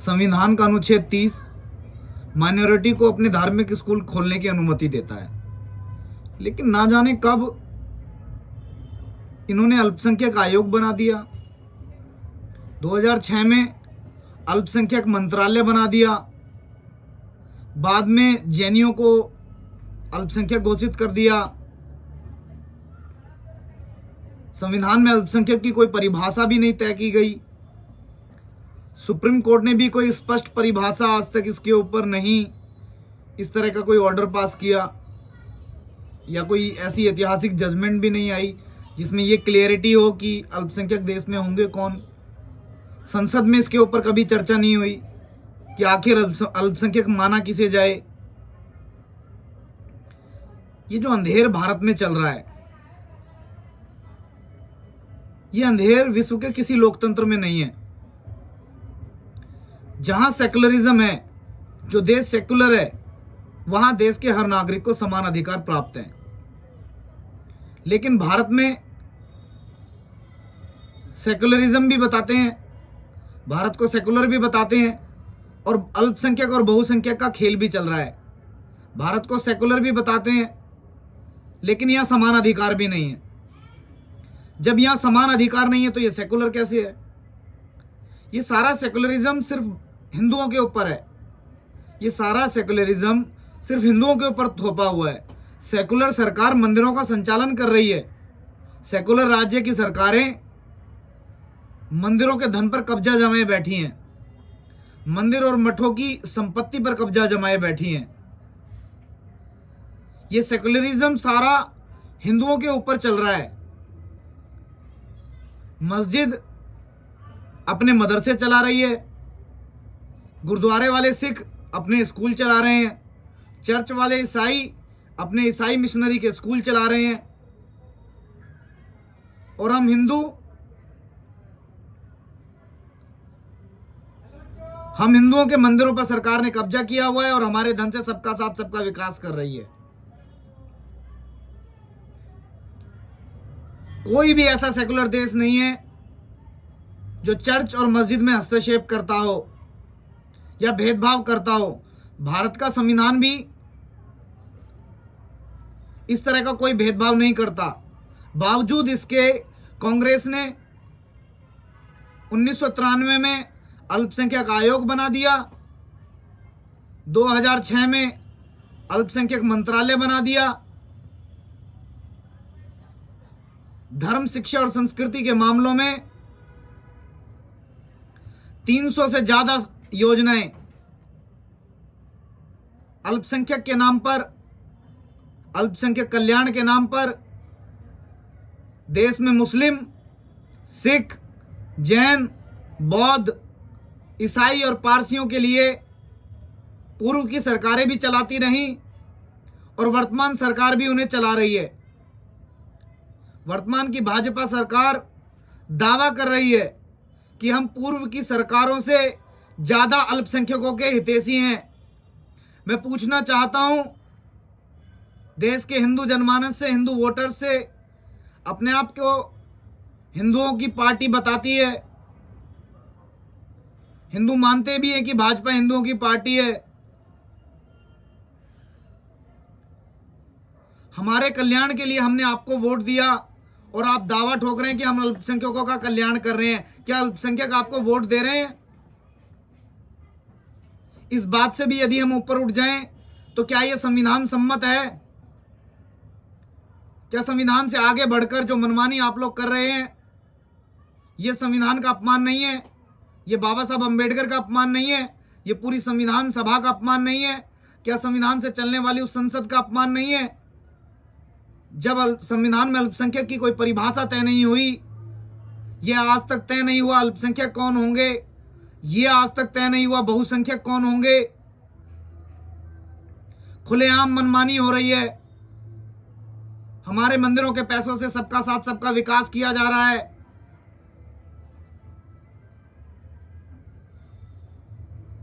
संविधान का अनुच्छेद 30 माइनॉरिटी को अपने धार्मिक स्कूल खोलने की अनुमति देता है, लेकिन ना जाने कब इन्होंने अल्पसंख्यक आयोग बना दिया। 2006 में अल्पसंख्यक मंत्रालय बना दिया, बाद में जैनियों को अल्पसंख्यक घोषित कर दिया। संविधान में अल्पसंख्यक की कोई परिभाषा भी नहीं तय की गई। सुप्रीम कोर्ट ने भी कोई स्पष्ट परिभाषा आज तक इसके ऊपर नहीं इस तरह का कोई ऑर्डर पास किया, या कोई ऐसी ऐतिहासिक जजमेंट भी नहीं आई जिसमें ये क्लियरिटी हो कि अल्पसंख्यक देश में होंगे कौन। संसद में इसके ऊपर कभी चर्चा नहीं हुई कि आखिर अल्पसंख्यक माना किसे जाए। ये जो अंधेर भारत में चल रहा है, ये अंधेर विश्व के किसी लोकतंत्र में नहीं है। जहां सेकुलरिज्म है, जो देश सेकुलर है, वहां देश के हर नागरिक को समान अधिकार प्राप्त हैं। लेकिन भारत में सेकुलरिज्म भी बताते हैं, भारत को सेकुलर भी बताते हैं, और अल्पसंख्यक और बहुसंख्यक का खेल भी चल रहा है। भारत को सेकुलर भी बताते हैं, लेकिन यहां समान अधिकार भी नहीं है। जब यहां समान अधिकार नहीं है तो ये सेकुलर कैसे है? ये सारा सेकुलरिज्म सिर्फ हिंदुओं के ऊपर है। ये सारा सेकुलरिज्म सिर्फ हिंदुओं के ऊपर थोपा हुआ है। सेकुलर सरकार मंदिरों का संचालन कर रही है। सेकुलर राज्य की सरकारें मंदिरों के धन पर कब्जा जमाए बैठी हैं, मंदिर और मठों की संपत्ति पर कब्जा जमाए बैठी हैं। ये सेकुलरिज्म सारा हिंदुओं के ऊपर चल रहा है। मस्जिद अपने मदरसे चला रही है, गुरुद्वारे वाले सिख अपने स्कूल चला रहे हैं, चर्च वाले ईसाई अपने ईसाई मिशनरी के स्कूल चला रहे हैं, और हम हिंदुओं के मंदिरों पर सरकार ने कब्जा किया हुआ है और हमारे धन से सबका साथ सबका विकास कर रही है। कोई भी ऐसा सेकुलर देश नहीं है जो चर्च और मस्जिद में हस्तक्षेप करता हो या भेदभाव करता हो। भारत का संविधान भी इस तरह का कोई भेदभाव नहीं करता। बावजूद इसके कांग्रेस ने 1993 में अल्पसंख्यक आयोग बना दिया, 2006 में अल्पसंख्यक मंत्रालय बना दिया, धर्म, शिक्षा और संस्कृति के मामलों में 300 से ज्यादा योजनाएं अल्पसंख्यक के नाम पर, अल्पसंख्यक कल्याण के नाम पर देश में मुस्लिम, सिख, जैन, बौद्ध, ईसाई और पारसियों के लिए पूर्व की सरकारें भी चलाती रहीं और वर्तमान सरकार भी उन्हें चला रही है। वर्तमान की भाजपा सरकार दावा कर रही है कि हम पूर्व की सरकारों से ज्यादा अल्पसंख्यकों के हितैषी हैं। मैं पूछना चाहता हूं देश के हिंदू जनमानस से, हिंदू वोटर्स से, अपने आप को हिंदुओं की पार्टी बताती है, हिंदू मानते भी हैं कि भाजपा हिंदुओं की पार्टी है। हमारे कल्याण के लिए हमने आपको वोट दिया और आप दावा ठोक रहे हैं कि हम अल्पसंख्यकों का कल्याण कर रहे हैं। क्या अल्पसंख्यक आपको वोट दे रहे हैं? इस बात से भी यदि हम ऊपर उठ जाएं तो क्या यह संविधान सम्मत है? क्या संविधान से आगे बढ़कर जो मनमानी आप लोग कर रहे हैं, यह संविधान का अपमान नहीं है? यह बाबा साहब अंबेडकर का अपमान नहीं है? यह पूरी संविधान सभा का अपमान नहीं है? क्या संविधान से चलने वाली उस संसद का अपमान नहीं है? जब संविधान में अल्पसंख्यक की कोई परिभाषा तय नहीं हुई, यह आज तक तय नहीं हुआ अल्पसंख्यक कौन होंगे, यह आज तक तय नहीं हुआ बहुसंख्यक कौन होंगे, खुलेआम मनमानी हो रही है। हमारे मंदिरों के पैसों से सबका साथ सबका विकास किया जा रहा है।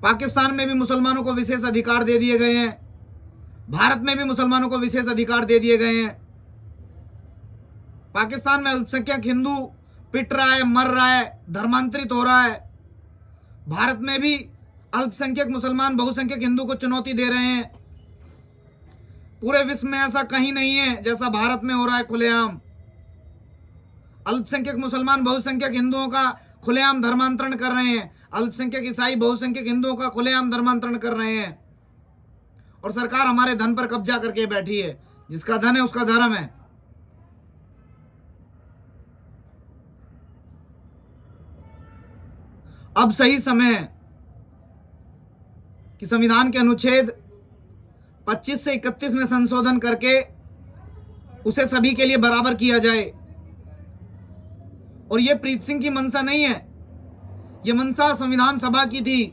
पाकिस्तान में भी मुसलमानों को विशेष अधिकार दे दिए गए हैं, भारत में भी मुसलमानों को विशेष अधिकार दे दिए गए हैं। पाकिस्तान में अल्पसंख्यक हिंदू पिट रहा है, मर रहा है, धर्मांतरित हो रहा है। भारत में भी अल्पसंख्यक मुसलमान बहुसंख्यक हिंदू को चुनौती दे रहे हैं। पूरे विश्व में ऐसा कहीं नहीं है जैसा भारत में हो रहा है खुलेआम। अल्पसंख्यक मुसलमान बहुसंख्यक हिंदुओं का खुलेआम धर्मांतरण कर रहे हैं। अल्पसंख्यक ईसाई बहुसंख्यक हिंदुओं का खुलेआम धर्मांतरण कर रहे हैं। और सरकार हमारे धन पर कब्जा करके बैठी है। जिसका धन है उसका धर्म है। अब सही समय है कि संविधान के अनुच्छेद 25 से 31 में संशोधन करके उसे सभी के लिए बराबर किया जाए। और यह प्रीत सिंह की मंशा नहीं है, यह मंशा संविधान सभा की थी।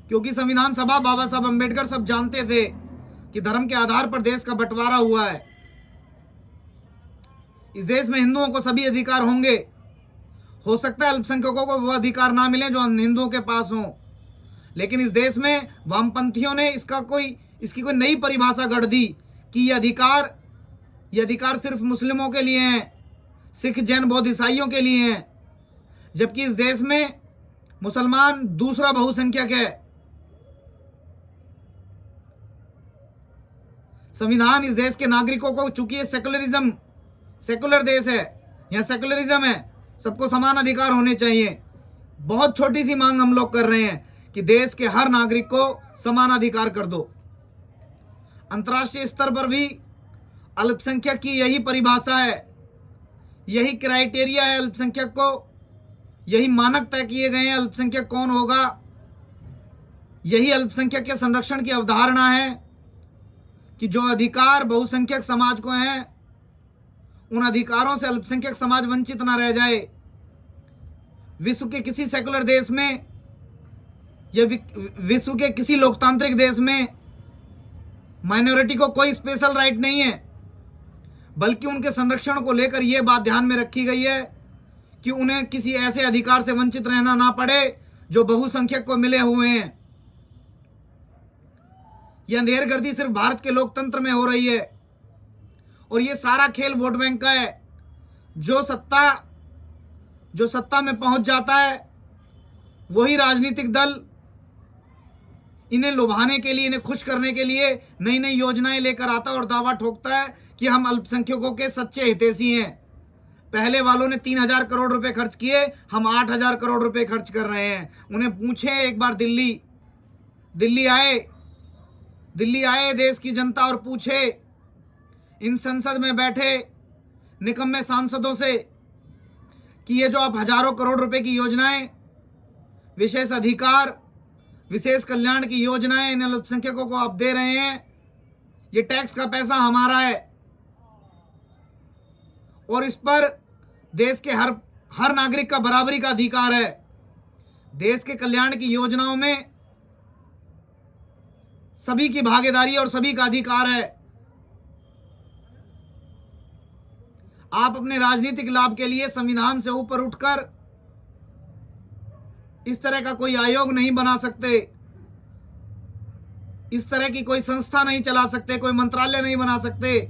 क्योंकि संविधान सभा, बाबा साहब अंबेडकर सब जानते थे कि धर्म के आधार पर देश का बंटवारा हुआ है। इस देश में हिंदुओं को सभी अधिकार होंगे। हो सकता है अल्पसंख्यकों को वो अधिकार ना मिले जो हिंदुओं के पास हों, लेकिन इस देश में वामपंथियों ने इसकी कोई नई परिभाषा गढ़ दी कि ये अधिकार सिर्फ मुस्लिमों के लिए हैं, सिख, जैन, बौद्ध, ईसाइयों के लिए हैं। जबकि इस देश में मुसलमान दूसरा बहुसंख्यक है। संविधान इस देश के नागरिकों को, चूंकि ये सेकुलर देश है, यहाँ सेकुलरिज्म है, सबको समान अधिकार होने चाहिए। बहुत छोटी सी मांग हम लोग कर रहे हैं कि देश के हर नागरिक को समान अधिकार कर दो। अंतर्राष्ट्रीय स्तर पर भी अल्पसंख्यक की यही परिभाषा है, यही क्राइटेरिया है अल्पसंख्यक को, यही मानक तय किए गए हैं अल्पसंख्यक कौन होगा। यही अल्पसंख्यक के संरक्षण की अवधारणा है कि जो अधिकार बहुसंख्यक समाज को हैं, उन अधिकारों से अल्पसंख्यक समाज वंचित ना रह जाए। विश्व के किसी सेकुलर देश में या विश्व के किसी लोकतांत्रिक देश में माइनॉरिटी को कोई स्पेशल राइट नहीं है, बल्कि उनके संरक्षण को लेकर यह बात ध्यान में रखी गई है कि उन्हें किसी ऐसे अधिकार से वंचित रहना ना पड़े जो बहुसंख्यक को मिले हुए हैं। यह अंधेरगर्दी सिर्फ भारत के लोकतंत्र में हो रही है। और ये सारा खेल वोट बैंक का है। जो सत्ता में पहुंच जाता है, वही राजनीतिक दल इन्हें लुभाने के लिए, इन्हें खुश करने के लिए नई नई योजनाएं लेकर आता है और दावा ठोकता है कि हम अल्पसंख्यकों के सच्चे हितैषी हैं। पहले वालों ने 3,000 करोड़ रुपए खर्च किए, हम 8,000 करोड़ रुपए खर्च कर रहे हैं। उन्हें पूछे एक बार, दिल्ली आए देश की जनता और पूछे इन संसद में बैठे निकम्मे सांसदों से कि ये जो आप हजारों करोड़ रुपए की योजनाएं, विशेष अधिकार, विशेष कल्याण की योजनाएं इन अल्पसंख्यकों को आप दे रहे हैं, ये टैक्स का पैसा हमारा है और इस पर देश के हर नागरिक का बराबरी का अधिकार है। देश के कल्याण की योजनाओं में सभी की भागीदारी और सभी का अधिकार है। आप अपने राजनीतिक लाभ के लिए संविधान से ऊपर उठकर इस तरह का कोई आयोग नहीं बना सकते, इस तरह की कोई संस्था नहीं चला सकते, कोई मंत्रालय नहीं बना सकते।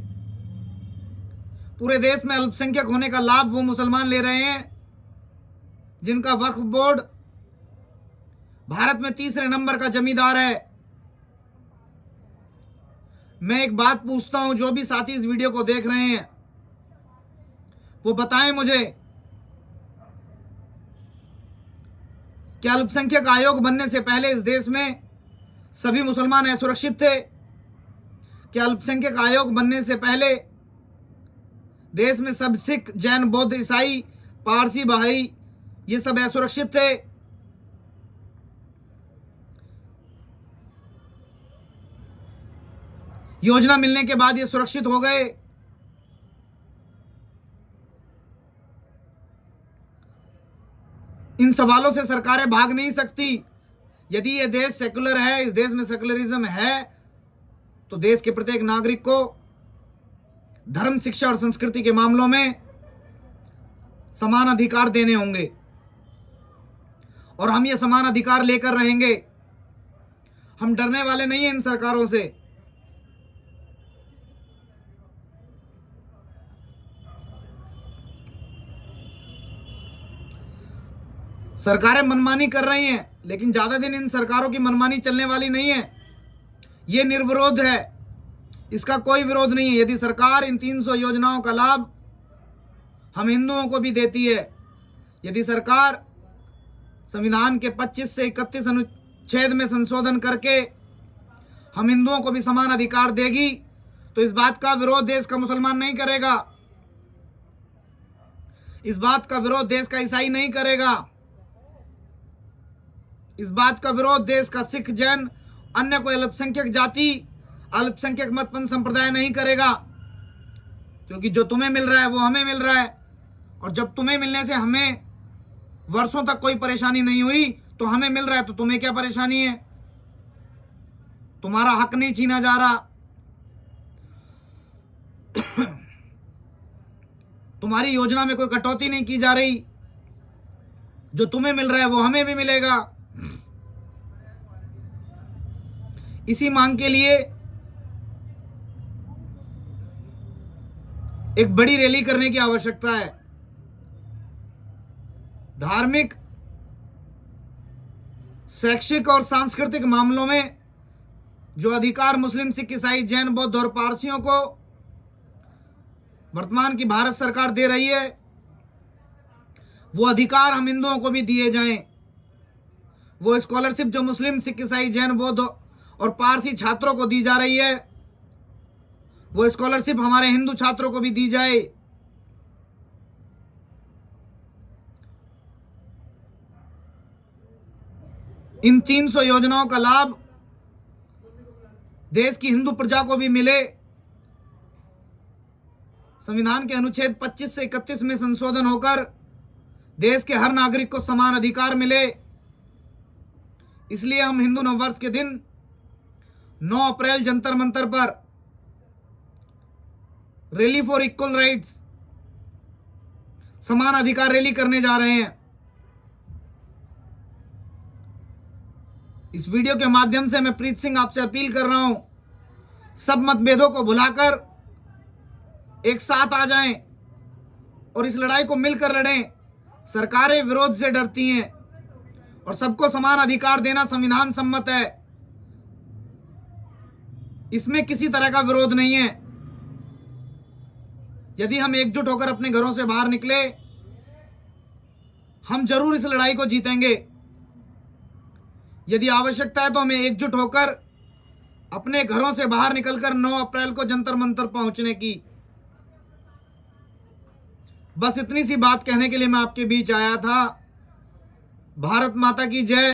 पूरे देश में अल्पसंख्यक होने का लाभ वो मुसलमान ले रहे हैं जिनका वक्फ बोर्ड भारत में 3रे नंबर का जमींदार है। मैं एक बात पूछता हूं, जो भी साथी इस वीडियो को देख रहे हैं वो बताएं मुझे, क्या अल्पसंख्यक आयोग बनने से पहले इस देश में सभी मुसलमान असुरक्षित थे? क्या अल्पसंख्यक आयोग बनने से पहले देश में सब सिख, जैन, बौद्ध, ईसाई, पारसी, बहाई ये सब असुरक्षित थे? योजना मिलने के बाद ये सुरक्षित हो गए? इन सवालों से सरकारें भाग नहीं सकती। यदि ये देश सेकुलर है, इस देश में सेकुलरिज्म है, तो देश के प्रत्येक नागरिक को धर्म, शिक्षा और संस्कृति के मामलों में समान अधिकार देने होंगे और हम ये समान अधिकार लेकर रहेंगे। हम डरने वाले नहीं हैं इन सरकारों से। सरकारें मनमानी कर रही हैं, लेकिन ज़्यादा दिन इन सरकारों की मनमानी चलने वाली नहीं है। ये निर्विरोध है, इसका कोई विरोध नहीं है। यदि सरकार इन 300 योजनाओं का लाभ हम हिंदुओं को भी देती है, यदि सरकार संविधान के 25 से 31 अनुच्छेद में संशोधन करके हम हिंदुओं को भी समान अधिकार देगी, तो इस बात का विरोध देश का मुसलमान नहीं करेगा, इस बात का विरोध देश का ईसाई नहीं करेगा, इस बात का विरोध देश का सिख, जैन, अन्य कोई अल्पसंख्यक जाति, अल्पसंख्यक मतपंथ संप्रदाय नहीं करेगा। क्योंकि जो तुम्हें मिल रहा है वो हमें मिल रहा है, और जब तुम्हें मिलने से हमें वर्षों तक कोई परेशानी नहीं हुई, तो हमें मिल रहा है तो तुम्हें क्या परेशानी है? तुम्हारा हक नहीं छीना जा रहा, तुम्हारी योजना में कोई कटौती नहीं की जा रही, जो तुम्हें मिल रहा है वो हमें भी मिलेगा। इसी मांग के लिए एक बड़ी रैली करने की आवश्यकता है। धार्मिक, शैक्षिक और सांस्कृतिक मामलों में जो अधिकार मुस्लिम, सिख, ईसाई, जैन, बौद्ध और पारसियों को वर्तमान की भारत सरकार दे रही है, वो अधिकार हम हिंदुओं को भी दिए जाएं। वो स्कॉलरशिप जो मुस्लिम, सिख, ईसाई, जैन, बौद्ध और पारसी छात्रों को दी जा रही है, वो स्कॉलरशिप हमारे हिंदू छात्रों को भी दी जाए। इन 300 योजनाओं का लाभ देश की हिंदू प्रजा को भी मिले। संविधान के अनुच्छेद 25 से 31 में संशोधन होकर देश के हर नागरिक को समान अधिकार मिले। इसलिए हम हिंदू नववर्ष के दिन 9 अप्रैल जंतर मंतर पर रैली फॉर इक्वल राइट्स, समान अधिकार रैली करने जा रहे हैं। इस वीडियो के माध्यम से मैं प्रीत सिंह आपसे अपील कर रहा हूं, सब मतभेदों को भुलाकर एक साथ आ जाएं और इस लड़ाई को मिलकर लड़ें। सरकारें विरोध से डरती हैं और सबको समान अधिकार देना संविधान सम्मत है, इसमें किसी तरह का विरोध नहीं है। यदि हम एकजुट होकर अपने घरों से बाहर निकले, हम जरूर इस लड़ाई को जीतेंगे। यदि आवश्यकता है तो हमें एकजुट होकर अपने घरों से बाहर निकलकर 9 अप्रैल को जंतर मंतर पहुंचने की। बस इतनी सी बात कहने के लिए मैं आपके बीच आया था। भारत माता की जय।